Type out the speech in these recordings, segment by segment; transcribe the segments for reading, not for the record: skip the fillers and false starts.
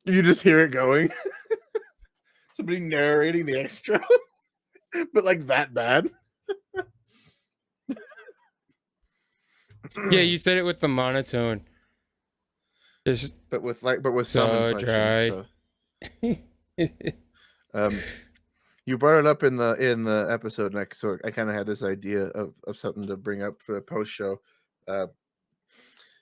You just hear it going. Somebody narrating the extra, but like that bad. Yeah, you said it with the monotone. Just but with some so inflection. dry. So, you brought it up in the episode next, so I kind of had this idea of something to bring up for the post show.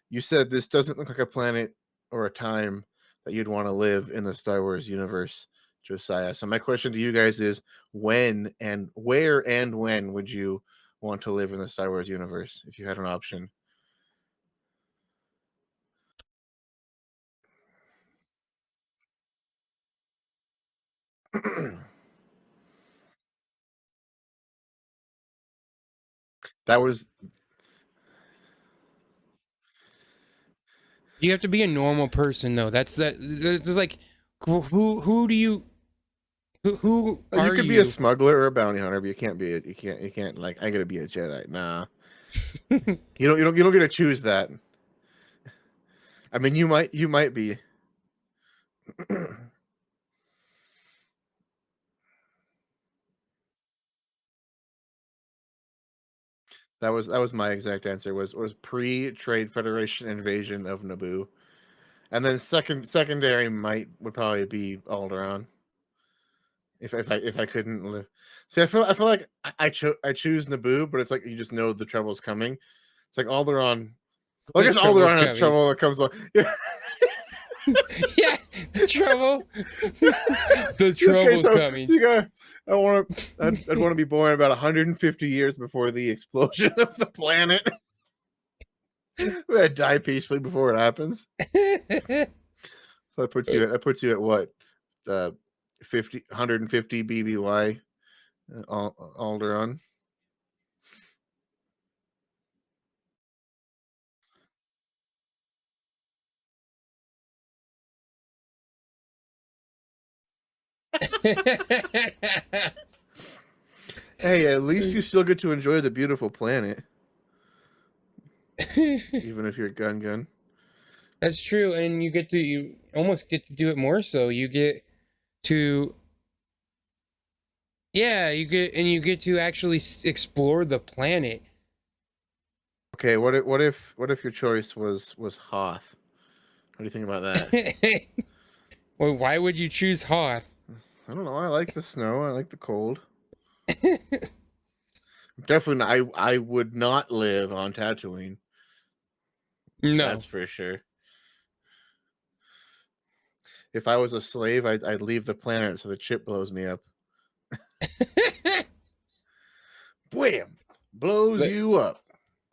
You said this doesn't look like a planet or a time that you'd want to live in the Star Wars universe, Josiah. So my question to you guys is, when and where and when would you want to live in the Star Wars universe if you had an option? That was You have to be a normal person though. That's like who do you who you are could be a you? smuggler or a bounty hunter, but you can't like I gotta be a Jedi. Nah. You don't get to choose that. I mean you might be. That was my exact answer. Was pre-Trade Federation invasion of Naboo, and then secondary would probably be Alderaan. If I couldn't live, see, I feel like I choose Naboo, but it's like you just know the trouble's coming. It's like Alderaan. Well, I The guess trouble's Alderaan has coming. trouble that comes along. Yeah. Yeah, the trouble. The trouble's Okay, so coming. you got. I'd want to be born about 150 years before the explosion of the planet. I die peacefully before it happens. So that puts you at what? 150 BBY Alderaan. Hey, at least you still get to enjoy the beautiful planet, even if you're gun. That's true, and you almost get to do it more. So you get to you get to actually explore the planet. Okay, what if your choice was Hoth? What do you think about that? Well, why would you choose Hoth? I don't know. I like the snow. I like the cold. Definitely, I would not live on Tatooine. No. That's for sure. If I was a slave, I'd leave the planet so the chip blows me up. Wham! Blows you up.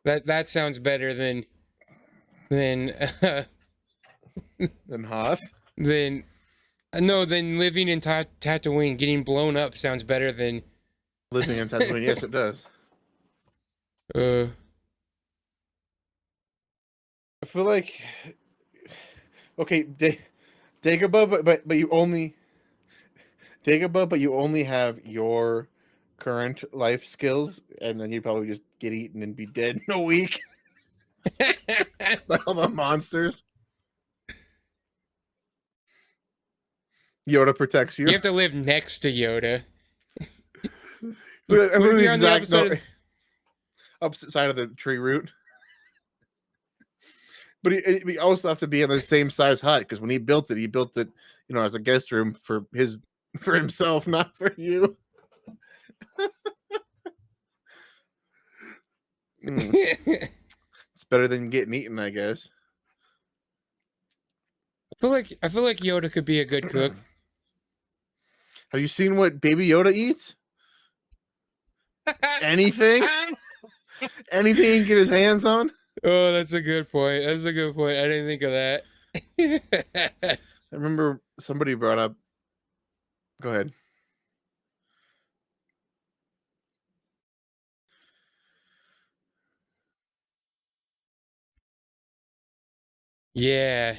That sounds better than Then Hoth. than no than living in Tatooine. Getting blown up sounds better than Living on Tatooine. Yes, it does. uh. I feel like okay, Dagobah, but you only Dagobah, but you only have your current life skills, and then you'd probably just get eaten and be dead in a week by all the monsters. Yoda protects you. You have to live next to Yoda. I'm What if the you're on the exact opposite side of the tree root. But he also have to be in the same size hut because when he built it, as a guest room for himself, not for you. It's better than getting eaten, I guess. I feel like Yoda could be a good cook. Have you seen what Baby Yoda eats? Anything? Anything he can get his hands on? Oh, that's a good point. That's a good point. I didn't think of that. I remember somebody brought up. Go ahead. Yeah.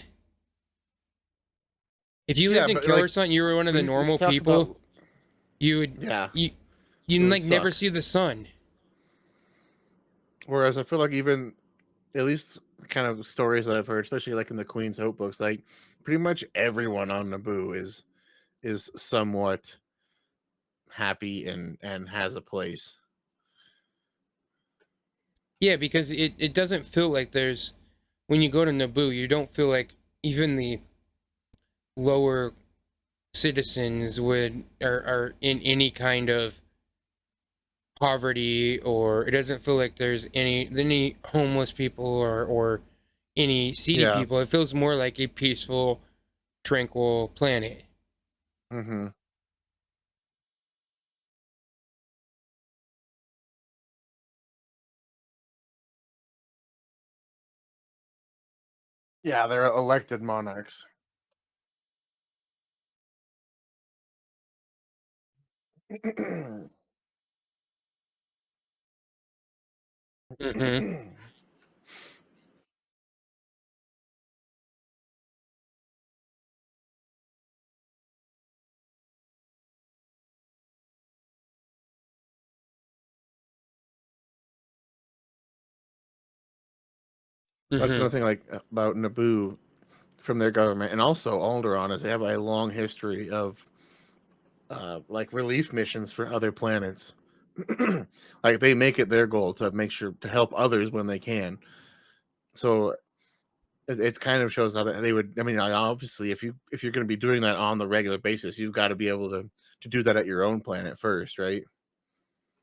If you lived in Coruscant, you were one of the normal people. You would you like never see the sun. Whereas I feel like even at least kind of stories that I've heard, especially like in the Queen's Hope books, like pretty much everyone on Naboo is somewhat happy and has a place. Yeah, because it doesn't feel like there's when you go to Naboo, you don't feel like even the lower citizens would are in any kind of poverty, or it doesn't feel like there's any homeless people or any seedy Yeah. people. It feels more like a peaceful, tranquil planet. Hmm. Yeah, they're elected monarchs. Hmm. That's Hmm. another thing, like about Naboo from their government, and also Alderaan, is they have a long history of like relief missions for other planets. Like they make it their goal to make sure to help others when they can. So it kind of shows how that they would. I mean, obviously, if you're going to be doing that on the regular basis, you've got to be able to do that at your own planet first, right?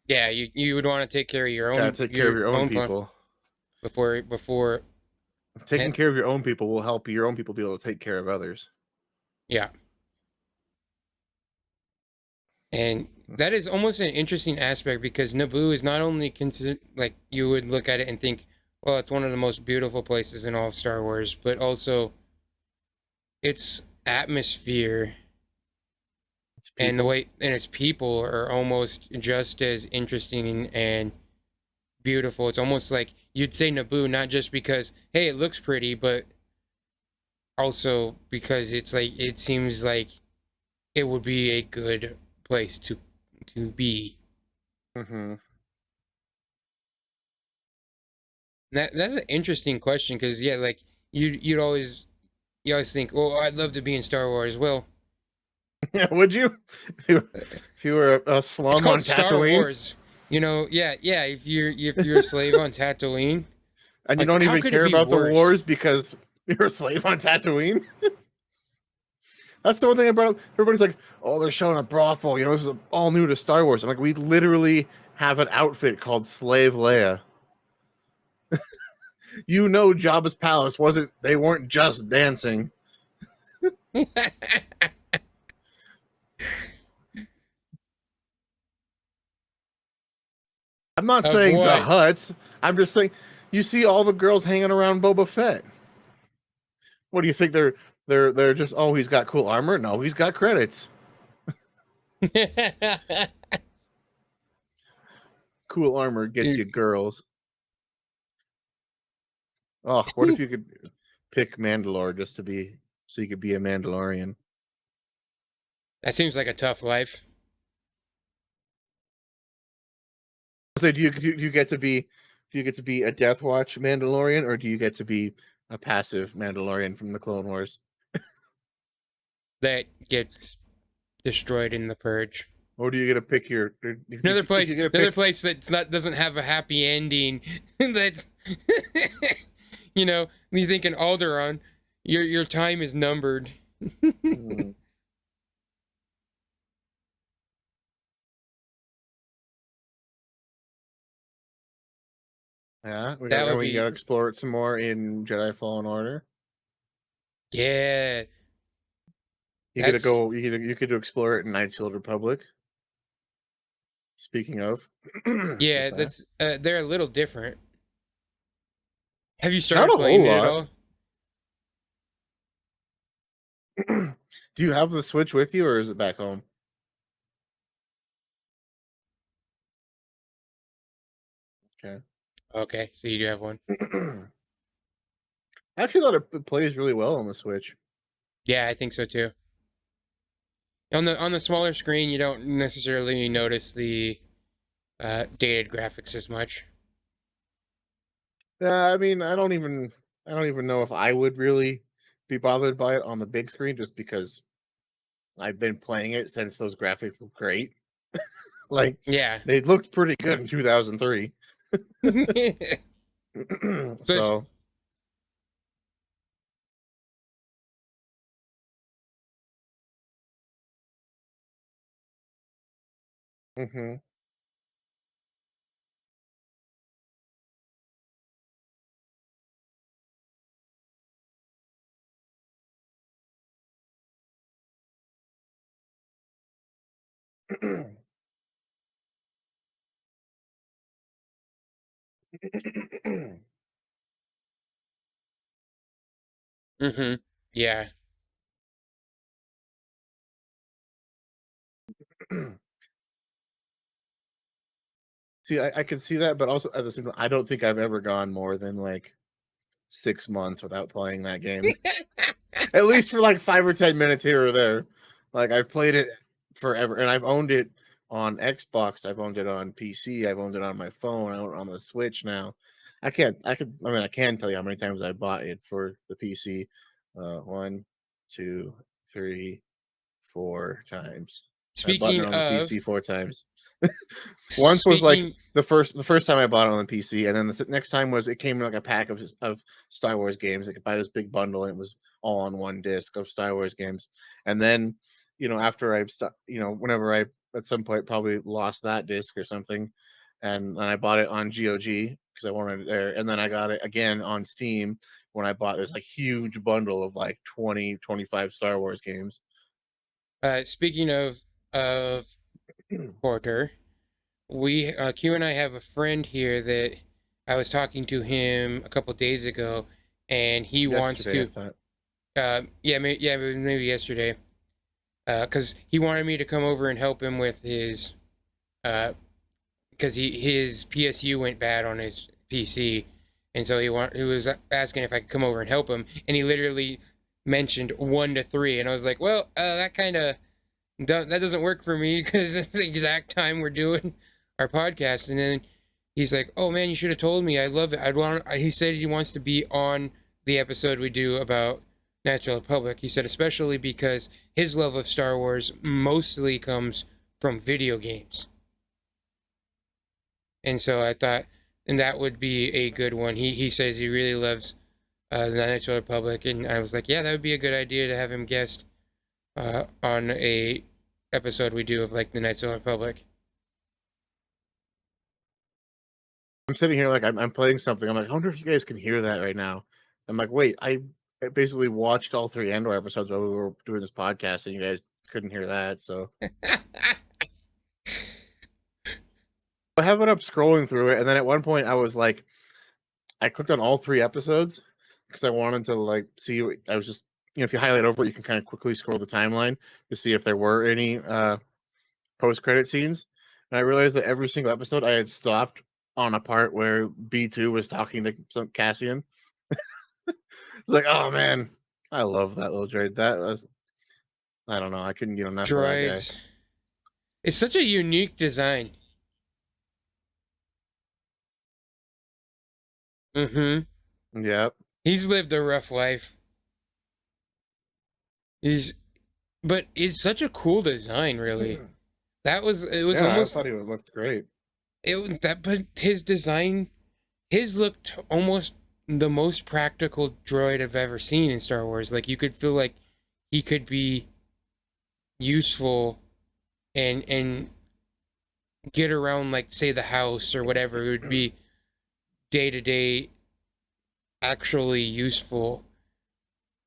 Yeah, you would want to take care of Got to take care of your own own plan people. before Taking eh, care of your own people will help your own people be able to take care of others. yeah. And that is almost an interesting aspect because Naboo is not only considered like you would look at it and think, well, it's one of the most beautiful places in all of Star Wars, but also its atmosphere It's and the people. way and its people are almost just as interesting and beautiful. It's almost like you'd say Naboo not just because hey, it looks pretty, but also because it's like it seems like it would be a good place to be. Hmm. That's an interesting question because yeah, like you always think, oh, I'd love to be in Star Wars. Well, Yeah, would you? If you were a it's slum called on Star Tatooine Wars. Yeah. If you're a slave on Tatooine, and you like don't how even could it care be about the worse? wars because you're a slave on Tatooine, that's the one thing I brought up. Everybody's like, "Oh, they're showing a brothel." This is all new to Star Wars. I'm like, we literally have an outfit called Slave Leia. Jabba's palace wasn't. They weren't just dancing. I'm not Of saying the what? huts. I'm just saying you see all the girls hanging around Boba Fett. What do you think? They're just, oh, he's got cool armor. No, he's got credits. Cool armor gets you girls. Oh, what if you could pick Mandalore just to be so you could be a Mandalorian? That seems like a tough life. So do you get to be a Death Watch Mandalorian, or do you get to be a passive Mandalorian from the Clone Wars? That gets destroyed in the purge. Or do you get to pick your if you get to Another pick place that's not doesn't have a happy ending. That's you think in Alderaan, your time is numbered. Hmm, yeah, That would we got to be explore it some more in Jedi Fallen Order. yeah. You get to That's go you get to explore it in Knights of the Republic. Speaking of yeah. Josiah. That's they're a little different. Have you Not started a whole playing it at lot. all? Do you have the Switch with you, or is it back home? Okay. Okay, so you do have one. I actually thought it plays really well on the Switch. Yeah, I think so too. On the smaller screen, you don't necessarily notice the dated graphics as much. I mean, I don't even know if I would really be bothered by it on the big screen, just because I've been playing it since those graphics look great. Like, Yeah. they looked pretty good in 2003. Especially, So, mhm. yeah. See, I could see that, but also at the same time, I don't think I've ever gone more than like 6 months without playing that game. At least for like 5 or 10 minutes here or there. Like, I've played it forever, and I've owned it on Xbox. I've owned it on PC. I've owned it on my phone. I own it on the Switch now. I can't. I could. I mean, I can tell you how many times I bought it for the PC. One, two, three, 4 times. I've bought it Speaking on the of, PC 4 times. Once was like speaking, the first time I bought it on the PC, and then the next time was it came in like a pack of Star Wars games. I could buy this big bundle, and it was all on one disc of Star Wars games. And then, after I stopped, whenever I at some point probably lost that disc or something, and then I bought it on GOG because I wanted it there, and then I got it again on Steam when I bought this like huge bundle of like 20, 25 Star Wars games. speaking of Porter, we Q and I have a friend here that I was talking to him a couple days ago, and he wants Yesterday, I to, thought. maybe yesterday, because he wanted me to come over and help him with his, because his PSU went bad on his PC, and so he was asking if I could come over and help him, and he literally mentioned 1 to 3, and I was like, well, that kind of that doesn't work for me because it's the exact time we're doing our podcast. And then he's like, "Oh man, you should have told me. I love it. I'd want." He said he wants to be on the episode we do about Natural Republic. He said especially because his love of Star Wars mostly comes from video games, and so I thought, and that would be a good one. He says he really loves the Natural Republic, and I was like, yeah, that would be a good idea to have him guest on a episode we do of like the Knights of the Republic. I'm sitting here like I'm playing something. I'm like, I wonder if you guys can hear that right now. I'm like, wait, I basically watched all 3 Andor episodes while we were doing this podcast, and you guys couldn't hear that. So I have it up scrolling through it, and then at one point I was like, I clicked on all 3 episodes because I wanted to like see. I was just, if you highlight over it, you can kind of quickly scroll the timeline to see if there were any post credit scenes. And I realized that every single episode I had stopped on a part where B2 was talking to some Cassian. It's like, oh man, I love that little droid. That was, I don't know, I couldn't get enough of that guy. Droids. It's such a unique design. Mm-hmm. Yep. He's lived a rough life. He's, but it's such a cool design, really. It was Yeah, I almost, thought he would look great. but his design, his looked almost the most practical droid I've ever seen in Star Wars. Like you could feel like he could be useful and get around, like say the house or whatever. It would be day to day actually useful.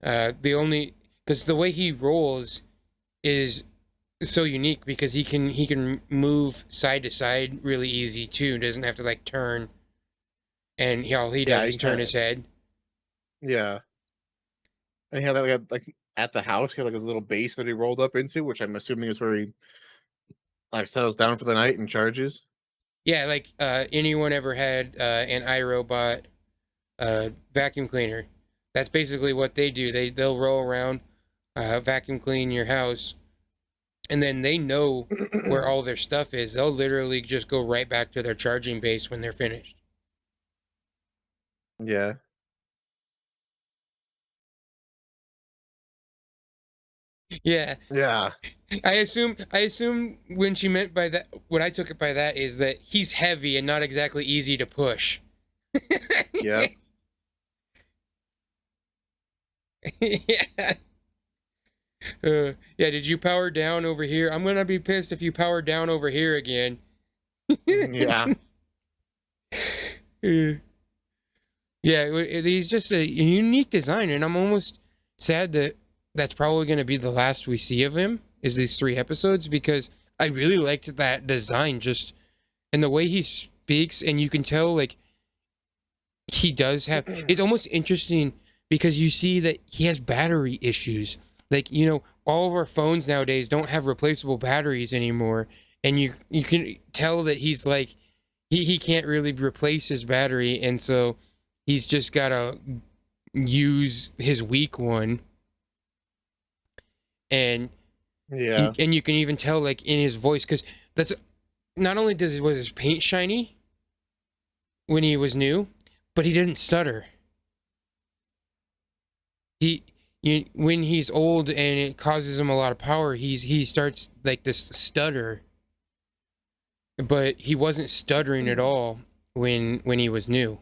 The only because the way he rolls is so unique because he can move side to side really easy too. Doesn't have to like turn, and all he Yeah, does he is turn kind of, his head. yeah. And he had like at the house, he had like his little base that he rolled up into, which I'm assuming is where he like settles down for the night and charges. Yeah, like anyone ever had an iRobot vacuum cleaner? That's basically what they do. They'll roll around, vacuum clean your house, and then they know where all their stuff is. They'll literally just go right back to their charging base when they're finished. Yeah. Yeah, Yeah. I assume when she meant by that, what I took it by that is that he's heavy and not exactly easy to push. Yep. Yeah. Yeah, did you power down over here? I'm gonna be pissed if you power down over here again. Yeah. Yeah, he's just a unique designer, and I'm almost sad that that's probably gonna be the last we see of him, is these 3 episodes, because I really liked that design, just and the way he speaks, and you can tell like he does have. It's almost interesting because you see that he has battery issues. Like, all of our phones nowadays don't have replaceable batteries anymore, and you can tell that he's like he can't really replace his battery, and so he's just gotta use his weak one, and Yeah. and you can even tell like in his voice, because that's not only was his paint shiny when he was new, but he didn't stutter. he when he's old and it causes him a lot of power, he starts like this stutter, but he wasn't stuttering at all when he was new.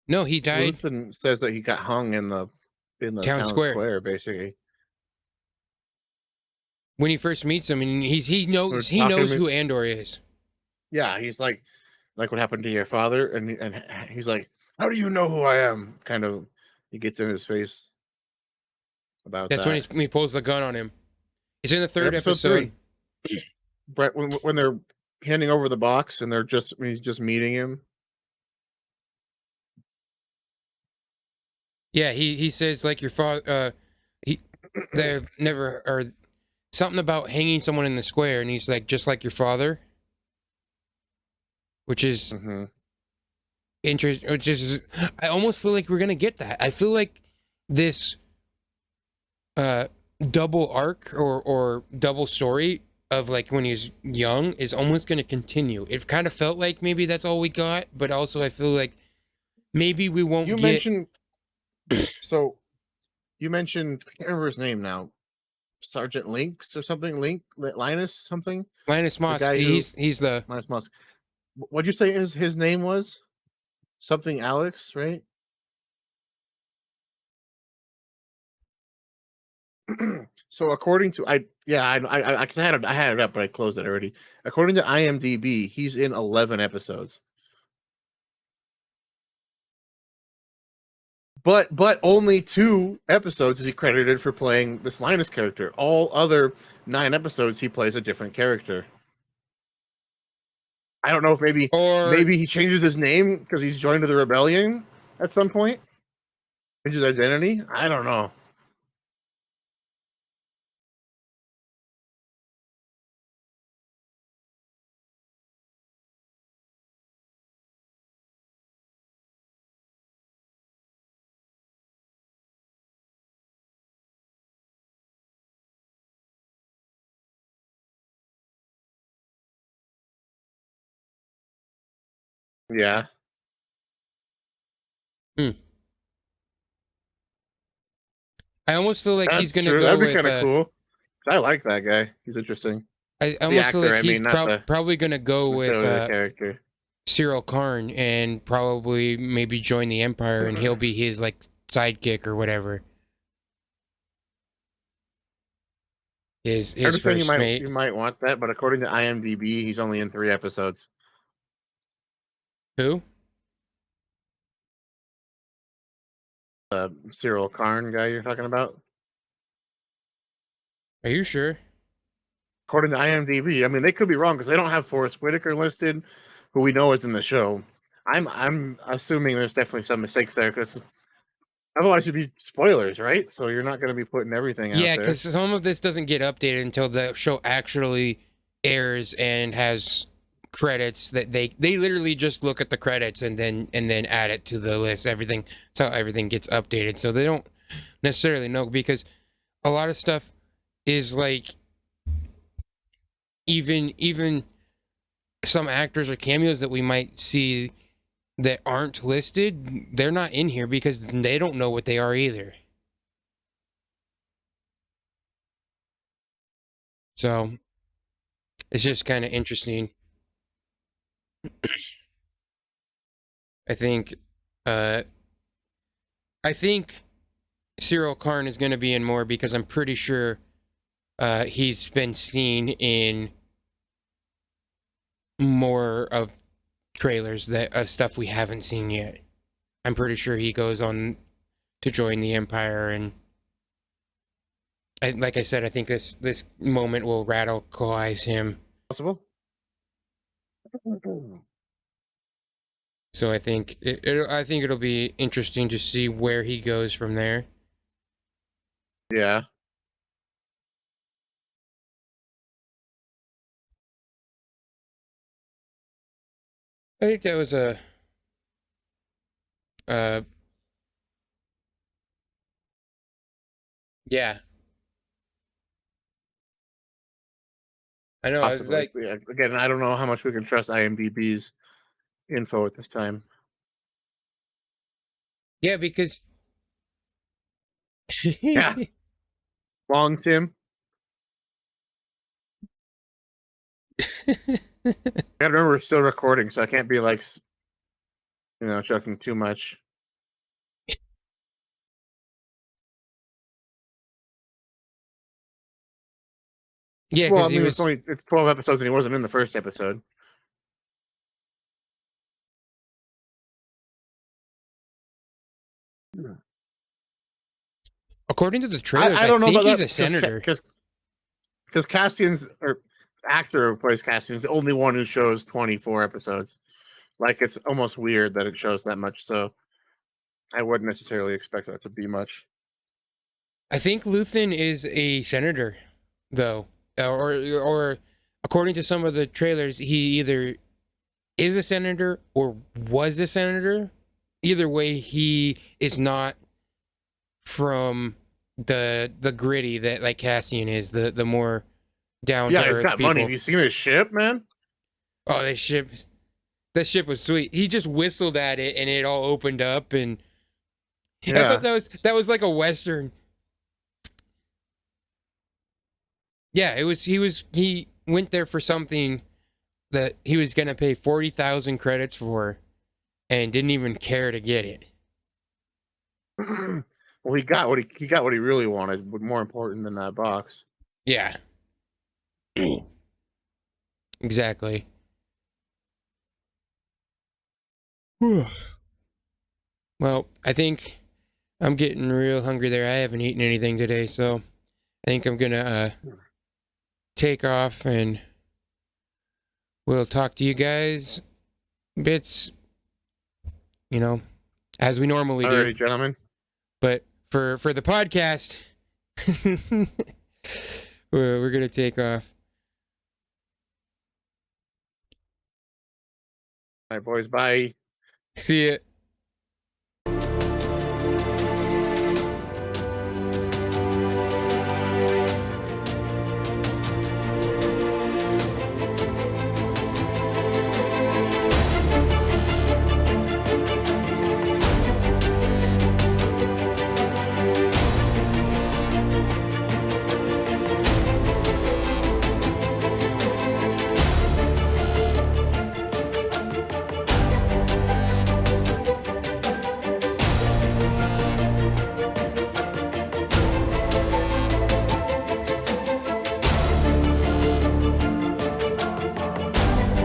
No, he died Luthen says that he got hung in the town town square square, basically. when he first meets him, and he We're knows talking. who Andor is. Yeah, he's like what happened to your father, and he's like, how do you know who I am? Kind of, he gets in his face about That's when that. he pulls the gun on him. It's in the In third episode episode. 3, Brett, when they're handing over the box and he's just meeting him. Yeah, he says like your father. He they've never or something about hanging someone in the square, and he's like just like your father, which is Mm-hmm. interest. Which is I almost feel like we're gonna get that. I feel like this uh double arc or double story of like when he's young is almost gonna continue. It kind of felt like maybe that's all we got, but also I feel like maybe we won't You get mentioned so you mentioned, I can't remember his name now, Sergeant Links or something, Linus something, Linus the Mosk. guy who He's the Linus Musk. What'd you say his name was? Something Alex, right? So according to I 'cause I had it up, but I closed it already. According to IMDb, he's in 11 episodes. But only 2 episodes is he credited for playing this Linus character. All other 9 episodes he plays a different character. I don't know if or maybe he changes his name because he's joined the rebellion at some point. Changes identity. I don't know. Yeah, hmm, I almost feel like he's that's gonna true. go That'd be with kind of cool. I like that guy. He's interesting. I The almost feel actor, like I he's mean, not the probably gonna go with necessarily the character. Cyril Karn and probably maybe join the Empire, and he'll be his like sidekick or whatever. I His understand first mate. you might want that, but according to IMDb, he's only in 3 episodes. Who? Cyril Karn guy you're talking about. Are you sure? According to IMDb, I mean they could be wrong because they don't have Forrest Whitaker listed, who we know is in the show. I'm assuming there's definitely some mistakes there because otherwise it'd be spoilers, right? So you're not going to be putting everything out Yeah, there. because some of this doesn't get updated until the show actually airs and has credits that they literally just look at the credits and then add it to the list. Everything, that's how everything gets updated. So they don't necessarily know, because a lot of stuff is like, even some actors or cameos that we might see that aren't listed, they're not in here because they don't know what they are either. So it's just kind of interesting. I think, uh, I think Cyril Karn is going to be in more, because I'm pretty sure he's been seen in more of trailers that stuff we haven't seen yet. I'm pretty sure he goes on to join the Empire, and like I said, I think this moment will radicalize him. Possible. So I think I think it'll be interesting to see where he goes from there. Yeah. I think that was a uh yeah. I know. I was Possibly. like, Yeah. Again, I don't know how much we can trust IMDb's info at this time. yeah, because Yeah. Long Tim. I gotta remember we're still recording, so I can't be like, joking too much. yeah, Well, I because he mean, was. it's 12 episodes, and he wasn't in the first episode. According to the trailers, I I don't know think about he's that a senator. because Cassian's or actor who plays Cassian's the only one who shows 24 episodes. Like, it's almost weird that it shows that much. So I wouldn't necessarily expect that to be much. I think Luthen is a senator, though, or according to some of the trailers, he either is a senator or was a senator. Either way, he is not from the gritty that like Cassian is, the more down to Yeah, he's earth got money. Have people. you seen his ship, man? Oh, that ship was sweet. He just whistled at it and it all opened up, and I thought Yeah. that was like a western. Yeah, it was. He went there for something that he was gonna pay 40,000 credits for, and didn't even care to get it. Well, he got what he really wanted, but more important than that box. Yeah, exactly. Well, I think I'm getting real hungry there. I haven't eaten anything today, so I think I'm gonna take off, and we'll talk to you guys bits, as we normally do. Alrighty, gentlemen. But for the podcast, we're gonna take off. All right, boys. Bye. See ya.